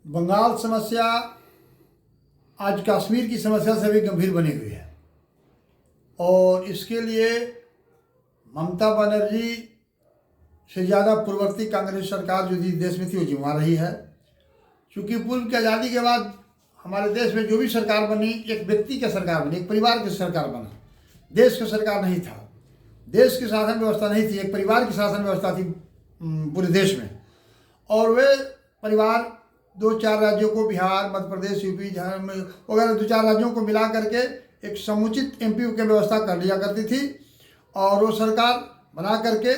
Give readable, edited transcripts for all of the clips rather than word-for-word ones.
बंगाल समस्या आज कश्मीर की समस्या से भी गंभीर बनी हुई है और इसके लिए ममता बनर्जी से ज़्यादा पूर्ववर्ती कांग्रेस सरकार जो देश में थी वो जिम्मा रही है। क्योंकि पूर्व की आज़ादी के बाद हमारे देश में जो भी सरकार बनी एक व्यक्ति की सरकार बनी, एक परिवार की सरकार बना, देश की सरकार नहीं था, देश की शासन व्यवस्था नहीं थी, एक परिवार की शासन व्यवस्था थी पूरे देश में। और वे परिवार दो चार राज्यों को, बिहार, मध्य प्रदेश, यूपी, झारखंड वगैरह दो चार राज्यों को मिला करके एक समुचित एमपी की व्यवस्था कर लिया करती थी और वो सरकार बना करके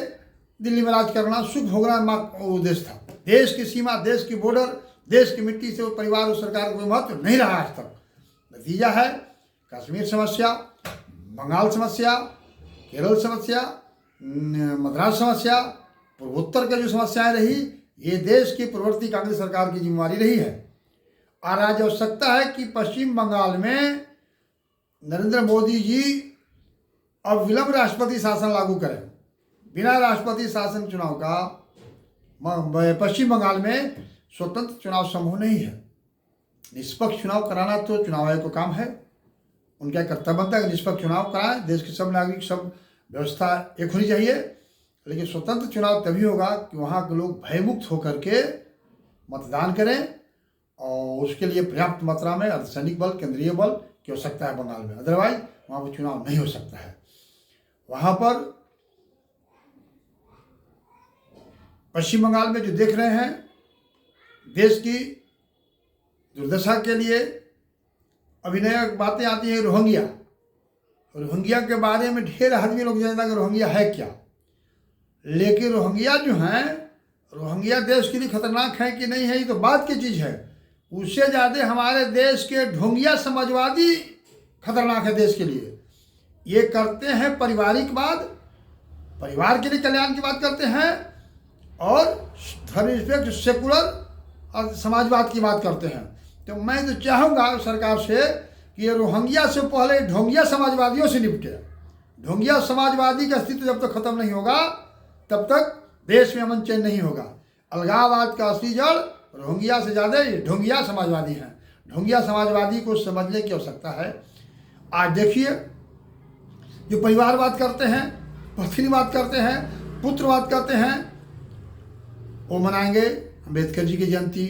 दिल्ली में राज करना, सुख भोगना उद्देश्य था। देश की सीमा, देश की बॉर्डर, देश की मिट्टी से वो परिवार उस सरकार को कोई महत्व नहीं रहा आज तक। नतीजा है कश्मीर समस्या, बंगाल समस्या, केरल समस्या, मद्रास समस्या, पूर्वोत्तर की जो समस्याएं रही, ये देश की पूर्ववर्ती कांग्रेस सरकार की जिम्मेवारी रही है। और आज आवश्यकता है कि पश्चिम बंगाल में नरेंद्र मोदी जी अब विलंब राष्ट्रपति शासन लागू करें। बिना राष्ट्रपति शासन चुनाव का पश्चिम बंगाल में स्वतंत्र चुनाव संभव नहीं है। निष्पक्ष चुनाव कराना तो चुनाव आयोग का काम है, उनका कर्तव्य बनता है कि निष्पक्ष चुनाव कराएं। देश के सब नागरिक, सब व्यवस्था एक होनी चाहिए, लेकिन स्वतंत्र चुनाव तभी होगा कि वहाँ के लोग भयमुक्त होकर के मतदान करें और उसके लिए पर्याप्त मात्रा में अर्धसैनिक बल, केंद्रीय बल की आवश्यकता है बंगाल में। अदरवाइज वहाँ पर चुनाव नहीं हो सकता है। वहाँ पर पश्चिम बंगाल में जो देख रहे हैं, देश की दुर्दशा के लिए अभी नया बातें आती हैं। रोहिंग्या के बारे में ढेर आदमी लोग जानता कि रोहिंग्या है क्या, लेकिन रोहिंग्या जो हैं, रोहिंग्या देश के लिए खतरनाक है कि नहीं है ये तो बात की चीज़ है। उससे ज़्यादा हमारे देश के ढोंगिया समाजवादी खतरनाक है देश के लिए। ये करते हैं पारिवारिकवाद, परिवार के लिए कल्याण की बात करते हैं और धर्मनिरपेक्ष सेकुलर और समाजवाद की बात करते हैं। तो मैं तो चाहूँगा सरकार से कि ये रोहिंग्या से पहले ढोंगिया समाजवादियों से निपटे। ढोंगिया समाजवादी का अस्तित्व जब तक खत्म नहीं होगा तब तक देश में अमन चैन नहीं होगा। अलगाववाद का असली जड़ रोहिंग्या से ज़्यादा ये ढोंगिया समाजवादी हैं। ढोंगिया समाजवादी को समझने की आवश्यकता है। आज देखिए, जो परिवारवाद करते हैं, पत्नीवाद करते हैं, पुत्रवाद करते हैं, वो मनाएंगे अम्बेडकर जी की जयंती,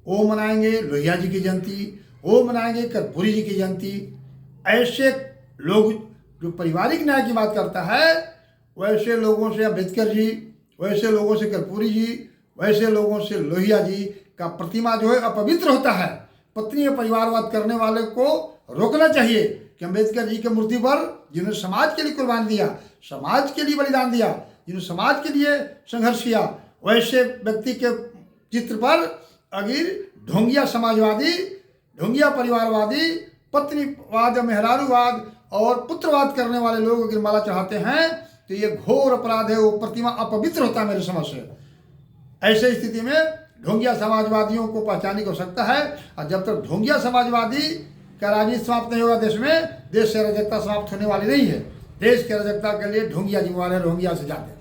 वो मनाएंगे लोहिया जी की जयंती, वो मनाएंगे कर्पूरी जी की जयंती। ऐसे लोग जो पारिवारिक न्याय की बात करता है, वैसे लोगों से अम्बेडकर जी, वैसे लोगों से कर्पूरी जी, वैसे लोगों से लोहिया जी का प्रतिमा जो है अपवित्र होता है। पत्नी और परिवारवाद करने वाले को रोकना चाहिए कि अम्बेडकर जी की मूर्ति पर, जिन्होंने समाज के लिए कुर्बान दिया, समाज के लिए बलिदान दिया, जिन्होंने समाज के लिए संघर्ष किया, वैसे व्यक्ति के चित्र पर अगर ढोंगिया समाजवादी, ढोंगिया परिवारवादी, पत्नीवाद, मेहरारूवाद और पुत्रवाद करने वाले लोग अगर माला चढ़ाते हैं तो ये घोर अपराध है। वो प्रतिमा अपवित्र होता है मेरे समझ से। ऐसे स्थिति में ढोंगिया समाजवादियों को पहचानने की आवश्यकता है। और जब तक ढोंगिया समाजवादी का राजनीति समाप्त नहीं होगा देश में, देश से अराजकता समाप्त होने वाली नहीं है। देश की अराजकता के लिए ढोंगिया जिम्मेवार है, रोहिंग्या से ज़्यादा।